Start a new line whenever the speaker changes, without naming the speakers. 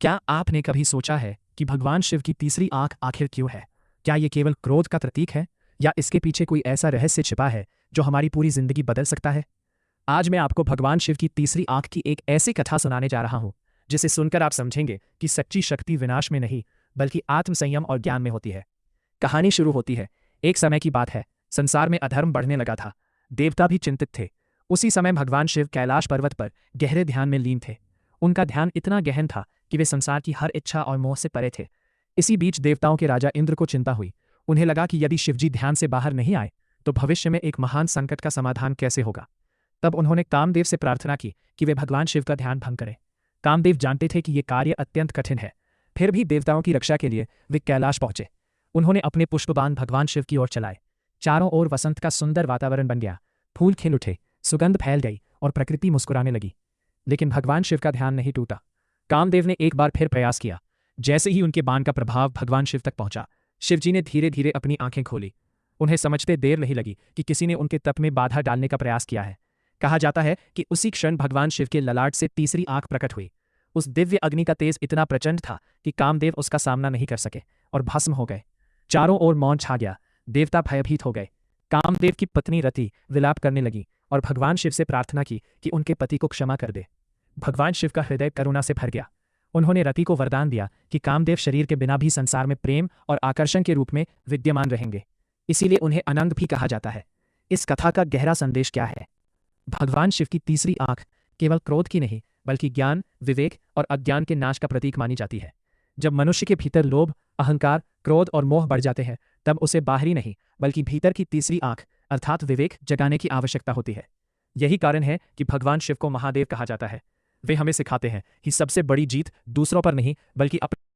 क्या आपने कभी सोचा है कि भगवान शिव की तीसरी आंख आखिर क्यों है? क्या ये केवल क्रोध का प्रतीक है या इसके पीछे कोई ऐसा रहस्य छिपा है जो हमारी पूरी जिंदगी बदल सकता है? आज मैं आपको भगवान शिव की तीसरी आंख की एक ऐसी कथा सुनाने जा रहा हूं जिसे सुनकर आप समझेंगे कि सच्ची शक्ति विनाश में नहीं बल्कि आत्मसंयम और ज्ञान में होती है। कहानी शुरू होती है। एक समय की बात है, संसार में अधर्म बढ़ने लगा था। देवता भी चिंतित थे। उसी समय भगवान शिव कैलाश पर्वत पर गहरे ध्यान में लीन थे। उनका ध्यान इतना गहन था कि वे संसार की हर इच्छा और मोह से परे थे। इसी बीच देवताओं के राजा इंद्र को चिंता हुई। उन्हें लगा कि यदि शिवजी ध्यान से बाहर नहीं आए तो भविष्य में एक महान संकट का समाधान कैसे होगा। तब उन्होंने कामदेव से प्रार्थना की कि वे भगवान शिव का ध्यान भंग करें। कामदेव जानते थे कि यह कार्य अत्यंत कठिन है, फिर भी देवताओं की रक्षा के लिए वे कैलाश पहुंचे। उन्होंने अपने पुष्पबाण भगवान शिव की ओर चलाए। चारों ओर वसंत का सुंदर वातावरण बन गया। फूल खिल उठे, सुगंध फैल गई और प्रकृति मुस्कुराने लगी। लेकिन भगवान शिव का ध्यान नहीं टूटा। कामदेव ने एक बार फिर प्रयास किया। जैसे ही उनके बाण का प्रभाव भगवान शिव तक पहुंचा, शिवजी ने धीरे धीरे अपनी आंखें खोली। उन्हें समझते देर नहीं लगी कि किसी ने उनके तप में बाधा डालने का प्रयास किया है। कहा जाता है कि उसी क्षण भगवान शिव के ललाट से तीसरी आंख प्रकट हुई। उस दिव्य अग्नि का तेज इतना प्रचंड था कि कामदेव उसका सामना नहीं कर सके और भस्म हो गए। चारों ओर मौन छा गया। देवता भयभीत हो गए। कामदेव की पत्नी रति विलाप करने लगी और भगवान शिव से प्रार्थना की कि उनके पति को क्षमा कर दे। भगवान शिव का हृदय करुणा से भर गया। उन्होंने रति को वरदान दिया कि कामदेव शरीर के बिना भी संसार में प्रेम और आकर्षण के रूप में विद्यमान रहेंगे, इसीलिए उन्हें अनंत भी कहा जाता है। इस कथा का गहरा संदेश क्या है? भगवान शिव की तीसरी आंख केवल क्रोध की नहीं बल्कि ज्ञान, विवेक और अज्ञान के नाश का प्रतीक मानी जाती है। जब मनुष्य के भीतर लोभ, अहंकार, क्रोध और मोह बढ़ जाते हैं तब उसे बाहरी नहीं बल्कि भीतर की तीसरी आंख अर्थात विवेक जगाने की आवश्यकता होती है। यही कारण है कि भगवान शिव को महादेव कहा जाता है। वे हमें सिखाते हैं कि सबसे बड़ी जीत दूसरों पर नहीं बल्कि अपने